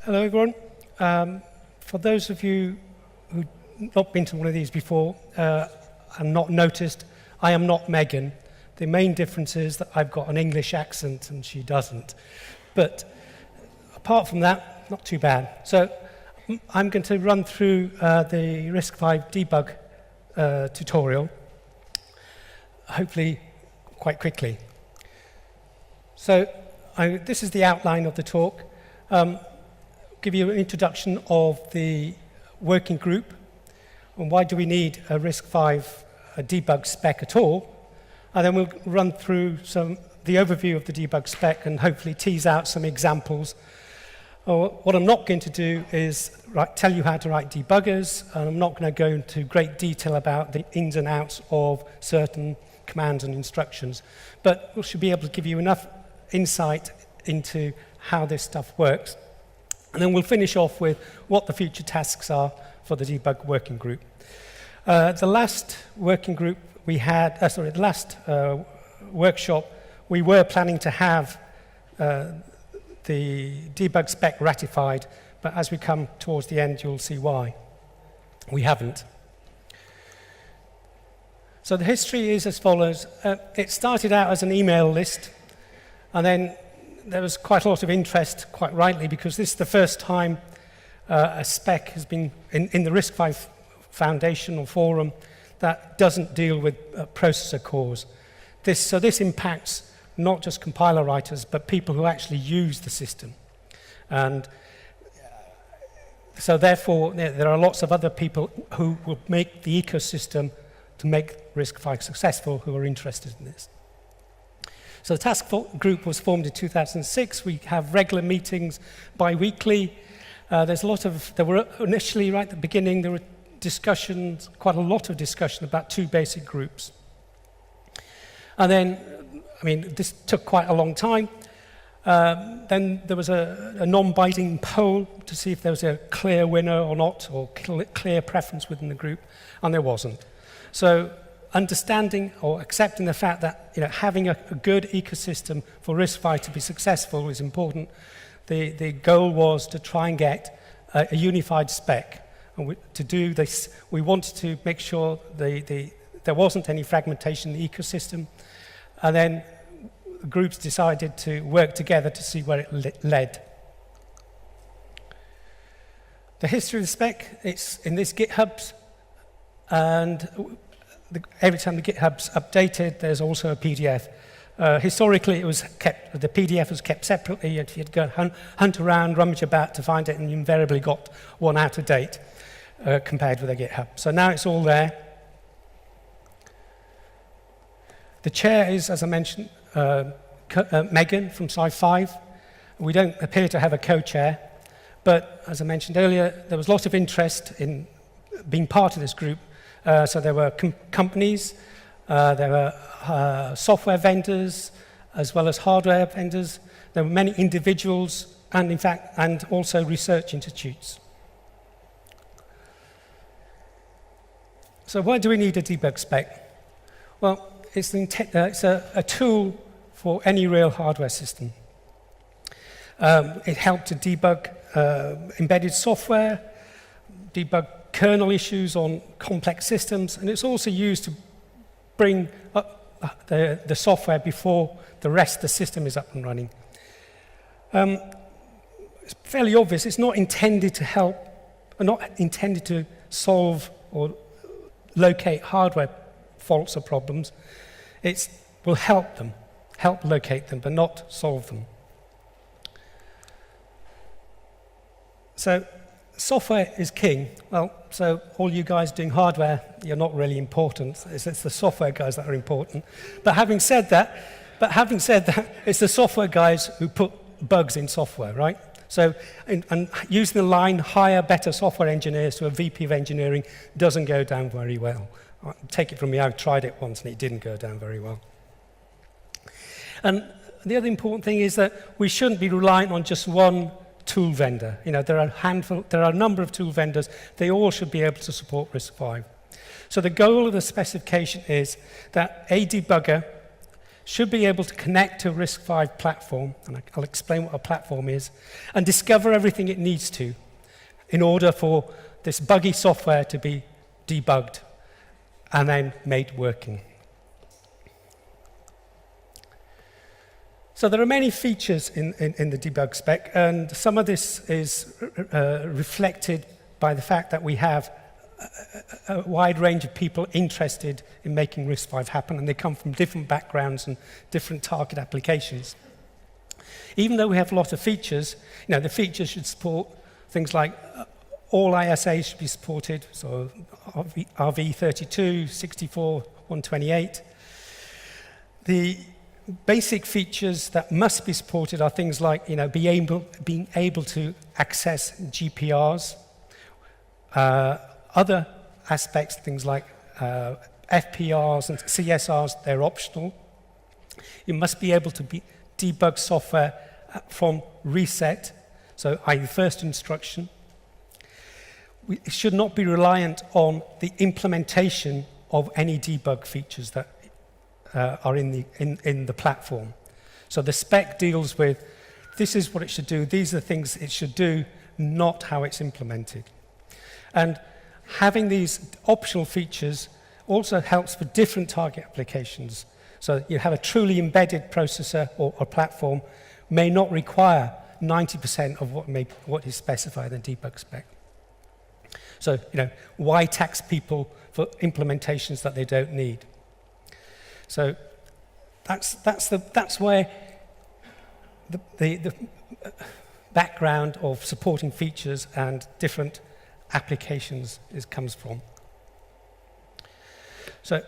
Hello, everyone. For those of you who've not been to one of these before and not noticed, I am not Megan. The main difference is that I've got an English accent and she doesn't. But apart from that, not too bad. So I'm going to run through the RISC-V debug tutorial, hopefully quite quickly. So this is the outline of the talk. Give you an introduction of the working group and why do we need a RISC-V debug spec at all. And then we'll run through the overview of the debug spec and hopefully tease out some examples. What I'm not going to do is tell you how to write debuggers, and I'm not going to go into great detail about the ins and outs of certain commands and instructions. But we should be able to give you enough insight into how this stuff works. And then we'll finish off with what the future tasks are for the debug working group. The last working group we had, the last workshop, we were planning to have the debug spec ratified, but as we come towards the end, you'll see why. We haven't. So the history is as follows. It started out as an email list, and then there was quite a lot of interest, quite rightly, because this is the first time a spec has been in the RISC-V Foundation or forum that doesn't deal with processor cores. So this impacts not just compiler writers, but people who actually use the system. And so therefore, there are lots of other people who will make the ecosystem to make RISC-V successful who are interested in this. So the task group was formed in 2006. We have regular meetings bi-weekly. There were initially, right at the beginning, there were discussions, quite a lot of discussion about two basic groups. And then, this took quite a long time. Then there was a non-binding poll to see if there was a clear winner or not, or clear preference within the group, and there wasn't. So understanding or accepting the fact that having a good ecosystem for RISC-V to be successful is important, the goal was to try and get a unified spec. And to do this, we wanted to make sure there wasn't any fragmentation in the ecosystem. And then groups decided to work together to see where it led. The history of the spec, it's in this GitHub, and every time the GitHub's updated, there's also a PDF. Historically, it was kept, the PDF was kept separately, and you'd go hunt around, rummage about to find it, and you invariably got one out of date compared with the GitHub. So now it's all there. The chair is, as I mentioned, Megan from Sci-5. We don't appear to have a co-chair, but as I mentioned earlier, there was lots of interest in being part of this group. So there were companies, there were software vendors, as well as hardware vendors. There were many individuals, and in fact, and also research institutes. So why do we need a debug spec? Well, it's a tool for any real hardware system. It helped to debug embedded software, debug kernel issues on complex systems, and it's also used to bring up the software before the rest of the system is up and running. It's fairly obvious, it's not intended to help, or not intended to solve or locate hardware faults or problems. It will help locate them, but not solve them. So, software is king. Well, so all you guys doing hardware, you're not really important. It's the software guys that are important. But having said that, it's the software guys who put bugs in software, right? So, and using the line, hire better software engineers to a VP of engineering doesn't go down very well. Take it from me, I've tried it once and it didn't go down very well. And the other important thing is that we shouldn't be reliant on just one tool vendor. There are a number of tool vendors. They all should be able to support RISC-V. So the goal of the specification is that a debugger should be able to connect to a RISC-V platform, and I'll explain what a platform is, and discover everything it needs to in order for this buggy software to be debugged and then made working. So there are many features in the debug spec, and some of this is reflected by the fact that we have a wide range of people interested in making RISC-V happen, and they come from different backgrounds and different target applications. Even though we have a lot of features, the features should support things like all ISAs should be supported, so RV32, 64, 128. The basic features that must be supported are things like being able to access GPRs. Other aspects, things like FPRs and CSRs, they're optional. You must be able to debug software from reset, so i.e. first instruction. It should not be reliant on the implementation of any debug features that are in the platform. So the spec deals with, this is what it should do, these are the things it should do, not how it's implemented. And having these optional features also helps for different target applications. So you have a truly embedded processor or a platform may not require 90% of what is specified in the debug spec. So, why tax people for implementations that they don't need? So that's where the background of supporting features and different applications comes from. So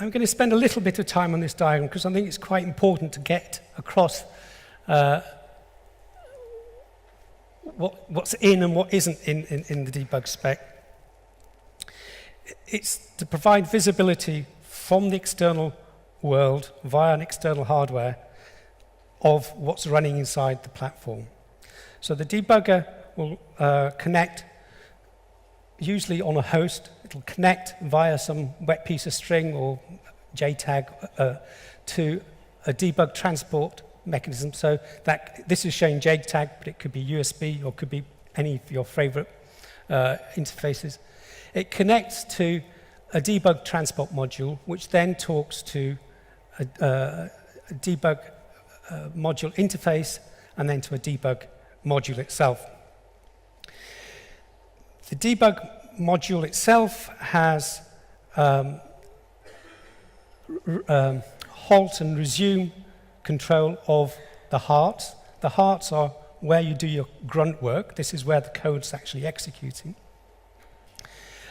I'm going to spend a little bit of time on this diagram because I think it's quite important to get across what's in and what isn't in the debug spec. It's to provide visibility from the external world via an external hardware of what's running inside the platform. So the debugger will connect usually on a host. It'll connect via some wet piece of string or JTAG to a debug transport mechanism. So that this is showing JTAG, but it could be USB or could be any of your favorite interfaces. It connects to a debug transport module, which then talks to a debug module interface and then to a debug module itself. The debug module itself has halt and resume control of the hearts. The hearts are where you do your grunt work. This is where the code's actually executing.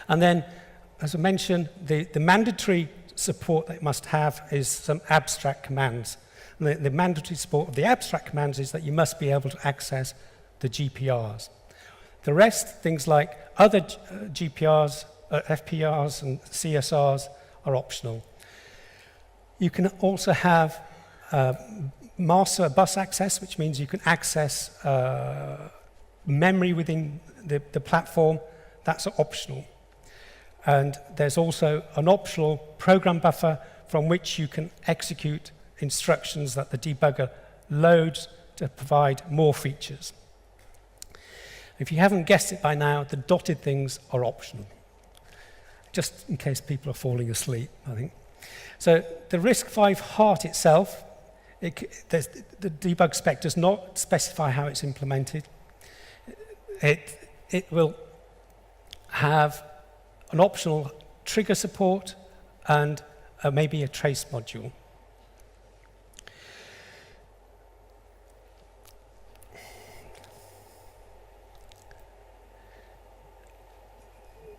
And then, as I mentioned, the mandatory support that it must have is some abstract commands. And the mandatory support of the abstract commands is that you must be able to access the GPRs. The rest, things like other GPRs, FPRs and CSRs are optional. You can also have master bus access, which means you can access memory within the platform. That's optional. And there's also an optional program buffer from which you can execute instructions that the debugger loads to provide more features. If you haven't guessed it by now, the dotted things are optional, just in case people are falling asleep, I think. So the RISC-V heart itself, the debug spec does not specify how it's implemented. It will have an optional trigger support and maybe a trace module.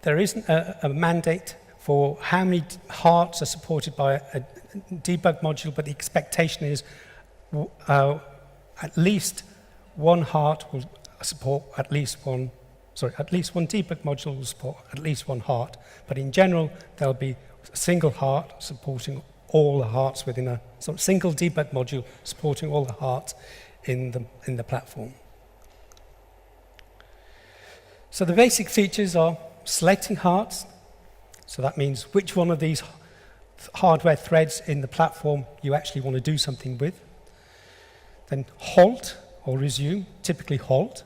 There isn't a mandate for how many hearts are supported by a debug module, but the expectation is at least one heart will support at least one debug module will support at least one heart. But in general, there'll be a single heart supporting all the hearts within a single debug module supporting all the hearts in the platform. So the basic features are selecting hearts. So that means which one of these hardware threads in the platform you actually want to do something with. Then halt or resume, typically halt.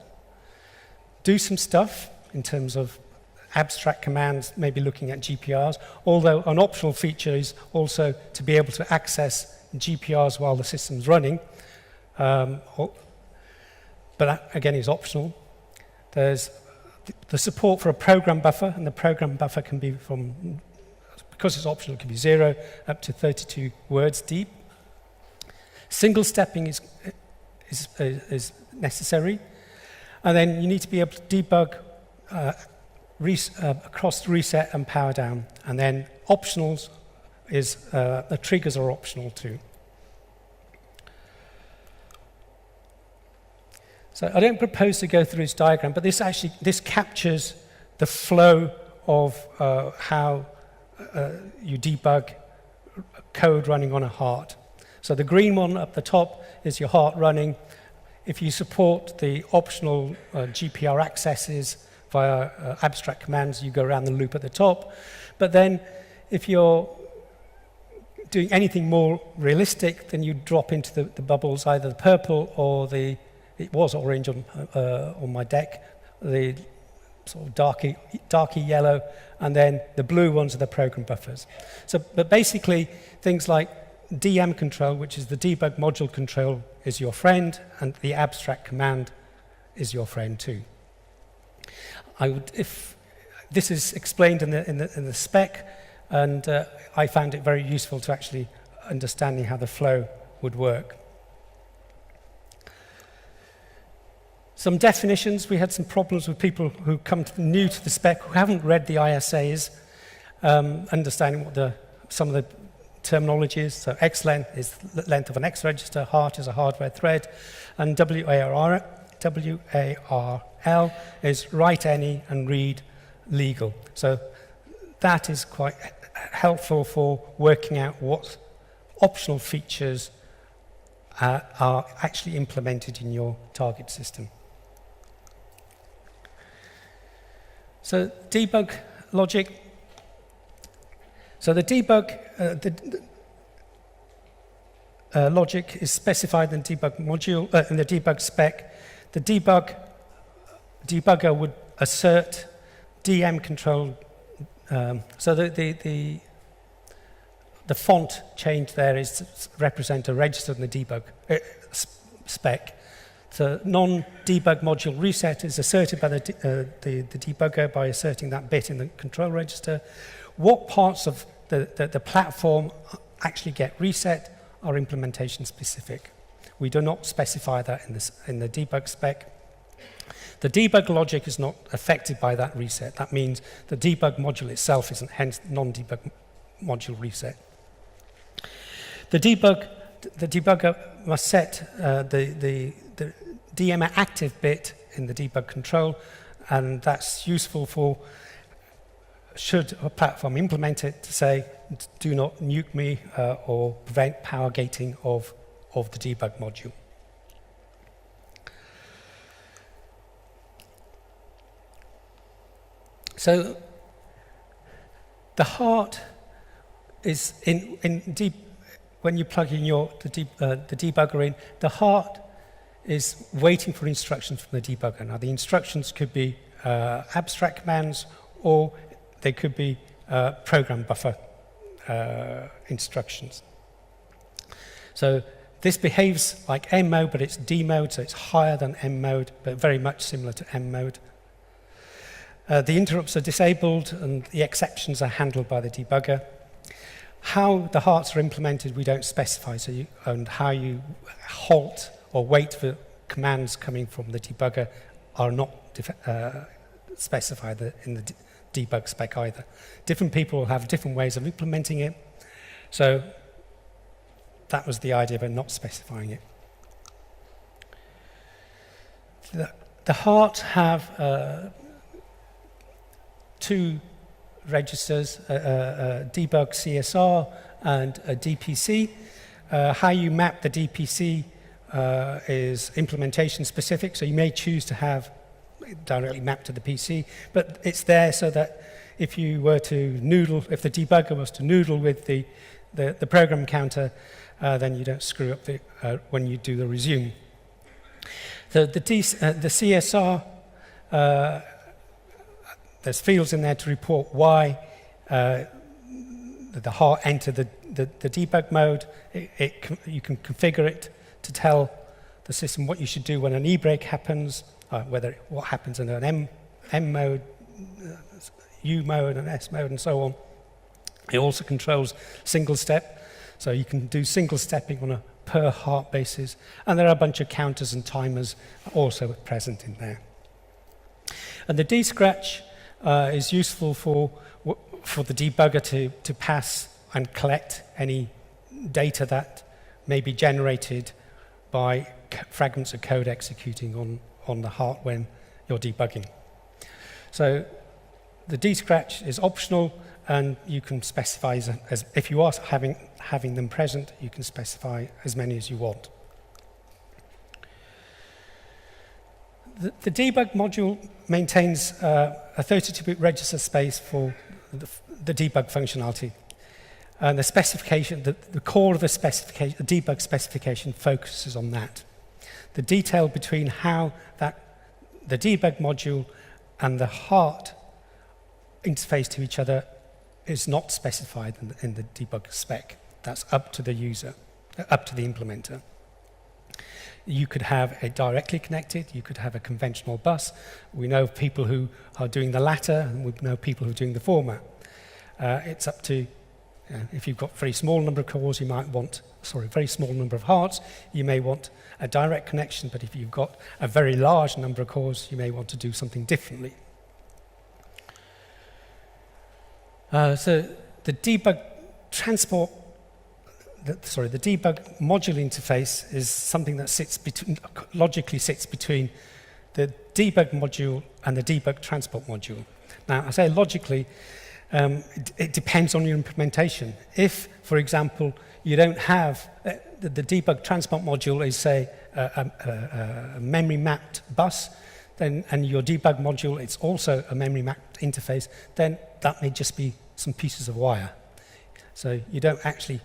Do some stuff in terms of abstract commands, maybe looking at GPRs, although an optional feature is also to be able to access GPRs while the system's running. But that, again, is optional. There's the support for a program buffer, and the program buffer can be from, because it's optional, it can be 0 up to 32 words deep. Single stepping is necessary. And then you need to be able to debug across reset and power down. And then optionals is, the triggers are optional too. So I don't propose to go through this diagram, but this captures the flow of how you debug code running on a heart. So the green one up the top is your heart running. If you support the optional GPR accesses via abstract commands, you go around the loop at the top. But then if you're doing anything more realistic, then you drop into the bubbles, either the purple or it was orange on my deck, the sort of darky yellow, and then the blue ones are the program buffers. So, but basically, things like DM control, which is the debug module control, is your friend, and the abstract command is your friend too. If this is explained in the spec, and I found it very useful to actually understanding how the flow would work. Some definitions. We had some problems with people who come new to the spec, who haven't read the ISAs, understanding what some of the terminology is. So xlength is the length of an X register, heart is a hardware thread, and WARL is write any and read legal. So that is quite helpful for working out what optional features are actually implemented in your target system. So debug logic. So the debug logic is specified in the debug module, in the debug spec. The debugger would assert DM control. So the font change there is to represent a register in the debug spec. So non-debug module reset is asserted by the debugger by asserting that bit in the control register. What parts of the platform actually get reset are implementation specific. We do not specify that in the debug spec. The debug logic is not affected by that reset. That means the debug module itself isn't, hence non-debug module reset. The debugger must set the DM active bit in the debug control, and that's useful for, should a platform implement it, to say, do not nuke me or prevent power gating of the debug module. So the heart is when you plug in the debugger in, the heart is waiting for instructions from the debugger. Now the instructions could be abstract commands, or they could be program buffer instructions. So this behaves like M mode, but it's D mode, so it's higher than M mode, but very much similar to M mode. The interrupts are disabled, and the exceptions are handled by the debugger. How the hearts are implemented, we don't specify, and how you halt or wait for commands coming from the debugger are not specified in the debug spec either. Different people will have different ways of implementing it, so that was the idea of not specifying it. The heart have two registers, debug CSR and a DPC. How you map the DPC is implementation specific, so you may choose to have it directly mapped to the PC, but it's there so that if you were to noodle, if the debugger was to noodle with the program counter, then you don't screw up when you do the resume. So the CSR, there's fields in there to report why the heart entered the debug mode. You can configure it to tell the system what you should do when an e-break happens, what happens in an M mode, U mode, and S mode, and so on. It also controls single step, so you can do single stepping on a per heart basis, and there are a bunch of counters and timers also present in there. And the dscratch is useful for the debugger to pass and collect any data that may be generated by fragments of code executing on the heart when you're debugging. So the dscratch is optional, and you can specify, as if you are having them present, you can specify as many as you want. The debug module maintains a 32-bit register space for the debug functionality. And the specification, the core of the specification, the debug specification focuses on that. The detail between how the debug module and the heart interface to each other is not specified in the debug spec. That's up to the user, up to the implementer. You could have a directly connected, you could have a conventional bus. We know people who are doing the latter, and we know people who are doing the former. It's up to, if you've got a very small number of cores, you might want, very small number of hearts, you may want a direct connection, but if you've got a very large number of cores, you may want to do something differently. So the debug the debug module interface is something that logically sits between the debug module and the debug transport module. Now, I say logically, it depends on your implementation. If, for example, you don't have the debug transport module is, say, a memory mapped bus, and your debug module is also a memory mapped interface, then that may just be some pieces of wire. So you don't actually,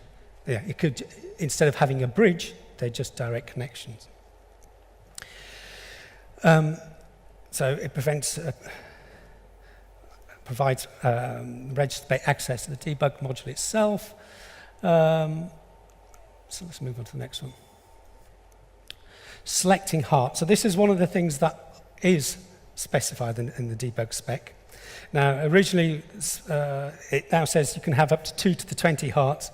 it could, instead of having a bridge, they're just direct connections. So it provides register access to the debug module itself. So let's move on to the next one. Selecting heart. So this is one of the things that is specified in the debug spec. Now, originally, it now says you can have up to 2 to the 20 hearts.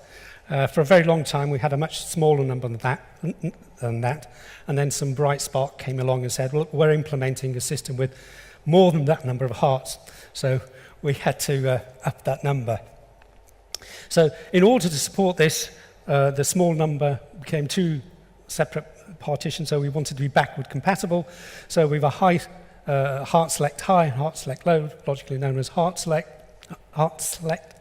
For a very long time, we had a much smaller number than that. And then some bright spark came along and said, well, we're implementing a system with more than that number of hearts. So we had to up that number. So in order to support this, the small number became 2 separate partitions, so we wanted to be backward compatible. So we have a heart select high and heart select low, logically known as heart select.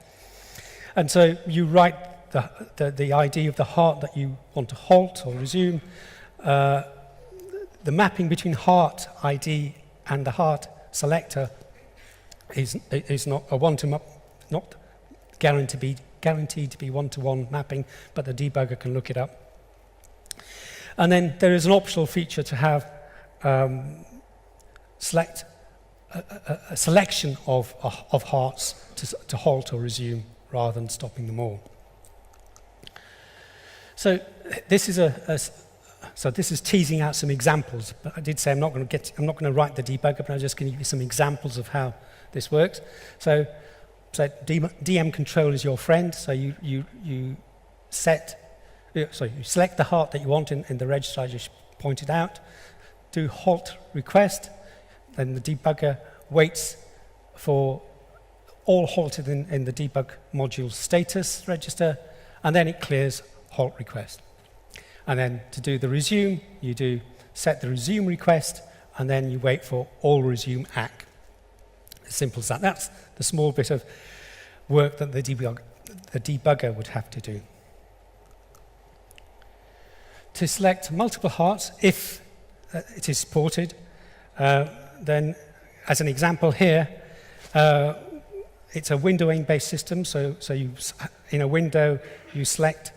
And so you write the ID of the heart that you want to halt or resume. The mapping between heart ID and the heart selector is not not guaranteed to be one-to-one mapping, but the debugger can look it up. And then there is an optional feature to have select a selection of hearts to halt or resume rather than stopping them all. So this is teasing out some examples. But I did say I'm not going to write the debugger, but I'm just going to give you some examples of how this works. So DM control is your friend. So you select the heart that you want in the register I just pointed out. Do halt request. Then the debugger waits for all halted in the debug module status register, and then it clears halt request. And then to do the resume, you do set the resume request, and then you wait for all resume ACK. As simple as that. That's the small bit of work that the debugger would have to do. To select multiple hearts, if it is supported, then as an example here, it's a windowing-based system, so you, in a window, you select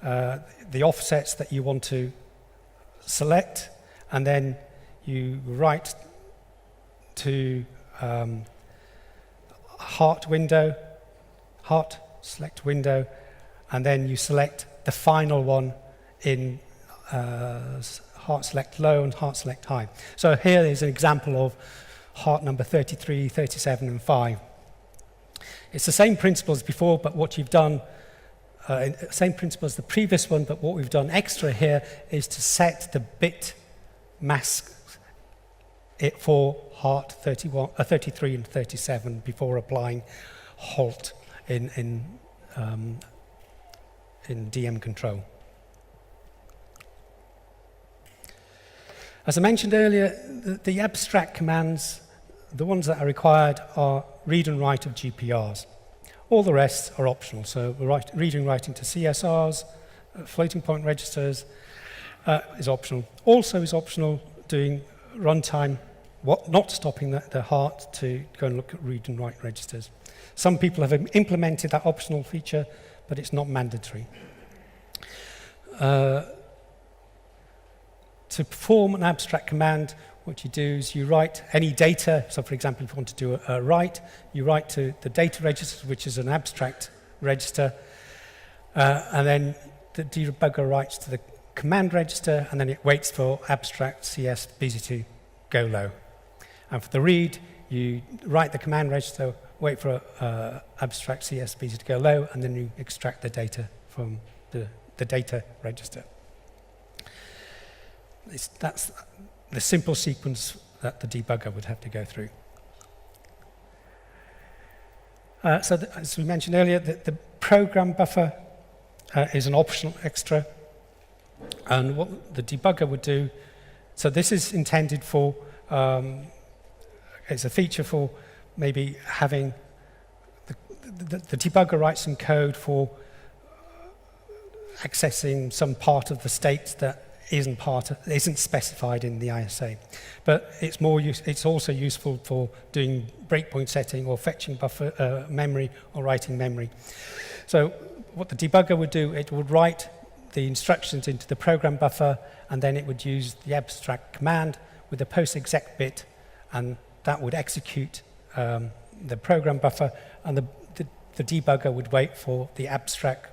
the offsets that you want to select, and then you write to heart select window, and then you select the final one in heart select low and heart select high. So here is an example of heart number 33, 37, and 5. It's the same principle as before, but what you've done, same principle as the previous one, but what we've done extra here is to set the bit mask for heart 33 and 37 before applying halt in DM control. As I mentioned earlier, the abstract commands, the ones that are required are read and write of GPRs. All the rest are optional. So reading and writing to CSRs, floating point registers is optional. Also is optional doing runtime, not stopping the heart to go and look at read and write registers. Some people have implemented that optional feature, but it's not mandatory. To perform an abstract command, what you do is you write any data. So, for example, if you want to do a write, you write to the data register, which is an abstract register, and then the debugger writes to the command register, and then it waits for abstract CS busy to go low. And for the read, you write the command register, wait for abstract CS busy to go low, and then you extract the data from the data register. That's the simple sequence that the debugger would have to go through. As we mentioned earlier, the program buffer is an optional extra. And what the debugger would do, so this is intended for, it's a feature for maybe having, the debugger writes some code for accessing some part of the state that isn't specified in the ISA, but it's also useful for doing breakpoint setting or fetching buffer memory or writing memory. So what the debugger would do, it would write the instructions into the program buffer, and then it would use the abstract command with a post-exec bit, and that would execute the program buffer, and the debugger would wait for the abstract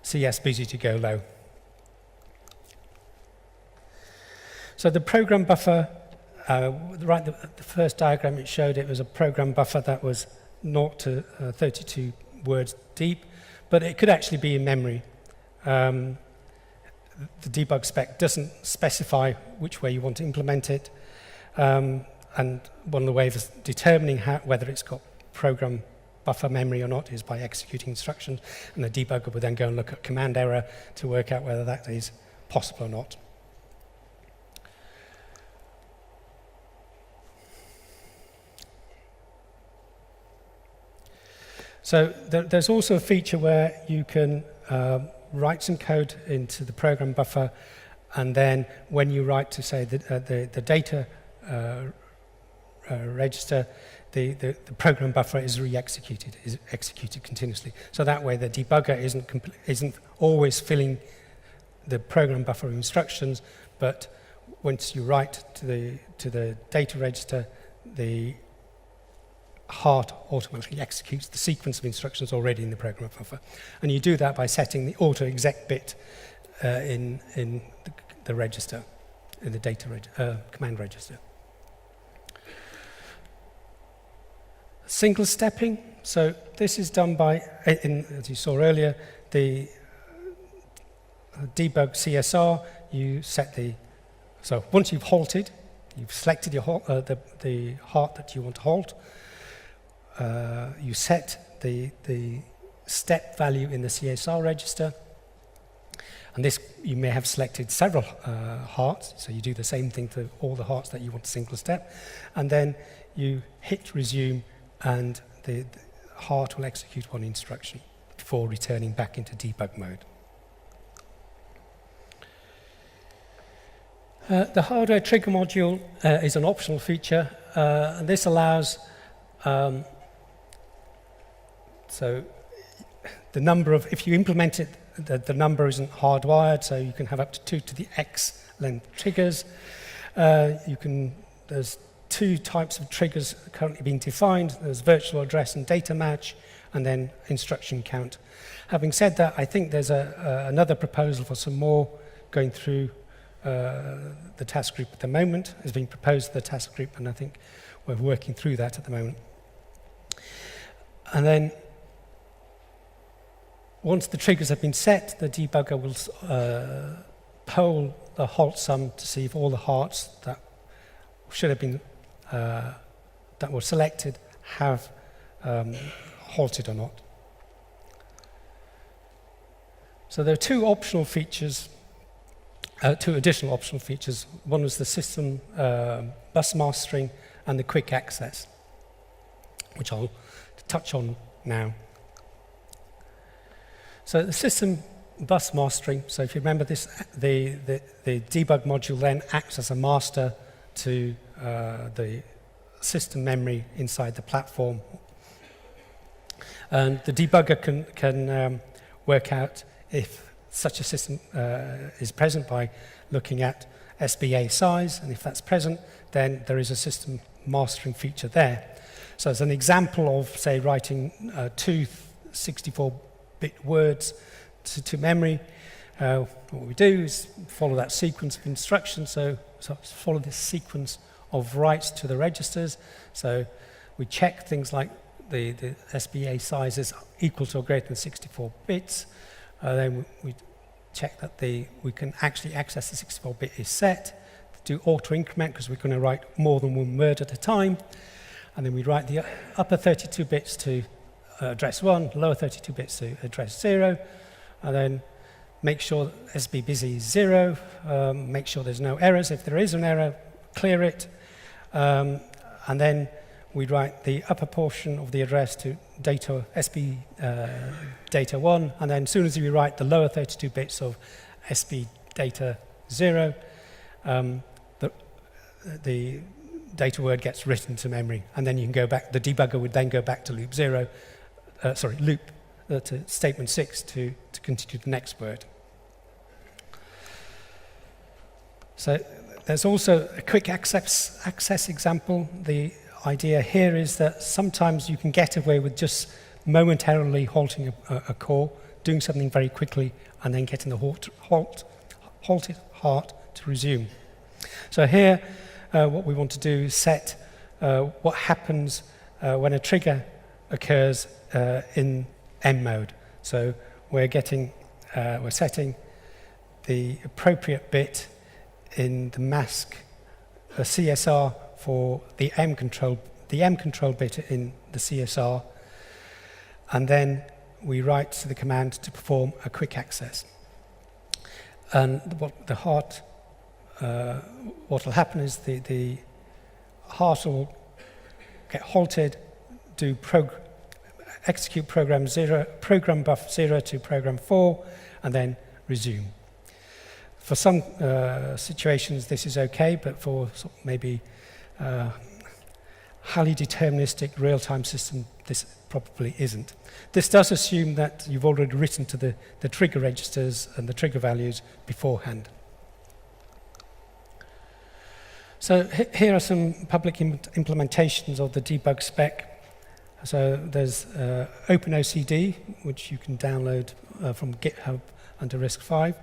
CS busy to go low. So the program buffer, the first diagram it showed, it was a program buffer that was 0 to 32 words deep, but it could actually be in memory. The debug spec doesn't specify which way you want to implement it, and one of the ways of determining whether it's got program buffer memory or not is by executing instructions, and the debugger would then go and look at command error to work out whether that is possible or not. So there's also a feature where you can write some code into the program buffer, and then when you write to, say, the data register, the program buffer is re-executed, is executed continuously. So that way the debugger isn't always filling the program buffer instructions, but once you write to the data register, the heart automatically executes the sequence of instructions already in the program buffer. And you do that by setting the auto-exec bit in the register, in the data command register. Single stepping. So this is done by, as you saw earlier, the debug CSR. You set so once you've halted, you've selected your the heart that you want to halt. You set the step value in the CSR register, and this you may have selected several hearts, so you do the same thing for all the hearts that you want to single step, and then you hit resume, and the heart will execute one instruction before returning back into debug mode. The hardware trigger module is an optional feature, and this allows So the number of, if you implement it, the number isn't hardwired, so you can have up to 2 to the x length triggers. There's 2 types of triggers currently being defined. There's virtual address and data match, and then instruction count. Having said that, I think there's another proposal for some more going through the task group at the moment. Has been proposed to the task group, and I think we're working through that at the moment. And then once the triggers have been set, the debugger will poll the halt sum to see if all the hearts that should have been that were selected have halted or not. So there are 2 optional features, 2 additional optional features. One was the system bus mastering and the quick access, which I'll touch on now. So the system bus mastering, so if you remember this, the debug module then acts as a master to the system memory inside the platform. And the debugger can work out if such a system is present by looking at SBA size, and if that's present, then there is a system mastering feature there. So as an example of, say, writing 2 64-bit words to memory, what we do is follow that sequence of instructions. So follow this sequence of writes to the registers. So we check things like the SBA size is equal to or greater than 64 bits. Then we check that we can actually access the 64-bit is set. Do auto increment because we're going to write more than 1 word at a time. And then we write the upper 32 bits to address 1, lower 32 bits to address 0. And then make sure SB busy is 0. Make sure there's no errors. If there is an error, clear it. And then we write the upper portion of the address to data SB data 1. And then as soon as we write the lower 32 bits of SB data 0, the data word gets written to memory, and then you can go back. The debugger would then go back to loop to statement 6 to continue the next word. So there's also a quick access example. The idea here is that sometimes you can get away with just momentarily halting a call, doing something very quickly, and then getting the halted heart to resume. So here, what we want to do is set what happens when a trigger occurs in M mode. So we're setting the appropriate bit in the mask, the CSR for the M control bit in the CSR, and then we write to the command to perform a quick access. And what will happen is the heart will get halted, execute program buff 0 to program 4, and then resume. For some situations, this is okay, but for maybe highly deterministic real-time system, this probably isn't. This does assume that you've already written to the trigger registers and the trigger values beforehand. So here are some public implementations of the debug spec. So there's OpenOCD, which you can download from GitHub under RISC-V.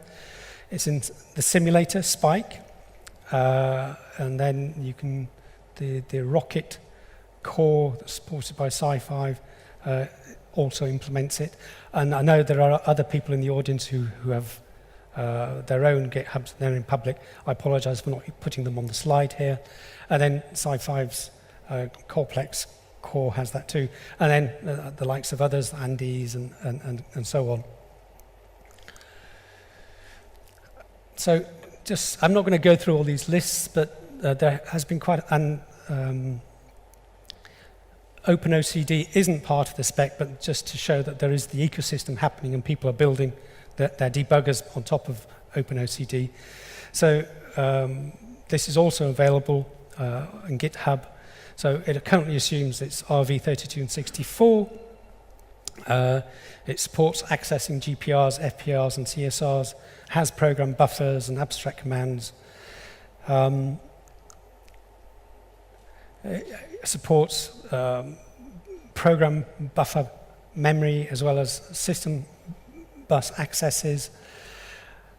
It's in the simulator, Spike, and then you can, the Rocket core that's supported by Sci-Fi also implements it. And I know there are other people in the audience who have their own GitHubs, they're in public. I apologize for not putting them on the slide here. And then Sci-Fi's Corplex core has that too. And then the likes of others, Andes and so on. So I'm not going to go through all these lists, but there has been quite OpenOCD isn't part of the spec, but just to show that there is the ecosystem happening and people are building their debuggers on top of OpenOCD. So this is also available on GitHub. So it currently assumes it's RV32 and 64. It supports accessing GPRs, FPRs, and CSRs, has program buffers and abstract commands. It supports program buffer memory as well as system bus accesses.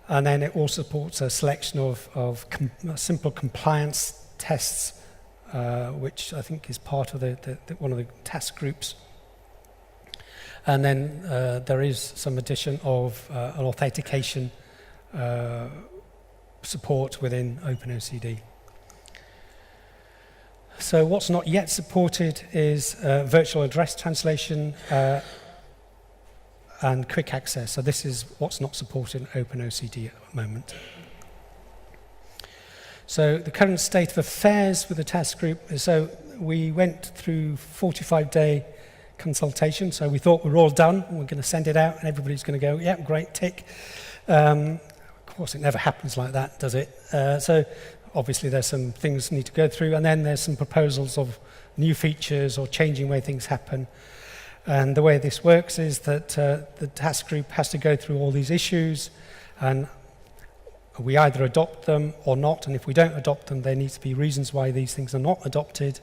And then it also supports a selection of simple compliance tests, which I think is part of one of the task groups. And then there is some addition of an authentication support within OpenOCD. So what's not yet supported is virtual address translation and quick access. So this is what's not supported in OpenOCD at the moment. So the current state of affairs with the task group is, so we went through 45-day consultation. So we thought we were all done. We're going to send it out and everybody's going to go, yeah, great, tick. Of course, it never happens like that, does it? So obviously there's some things need to go through, and then there's some proposals of new features or changing way things happen. And the way this works is that the task group has to go through all these issues, and we either adopt them or not, and if we don't adopt them, there needs to be reasons why these things are not adopted.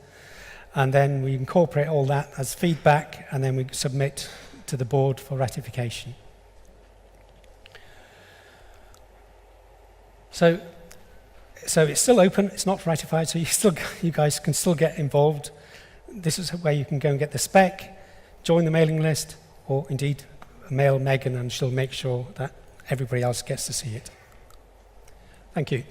And then we incorporate all that as feedback, and then we submit to the board for ratification. So it's still open, it's not ratified, so you guys can still get involved. This is where you can go and get the spec, join the mailing list, or indeed mail Megan and she'll make sure that everybody else gets to see it. Thank you.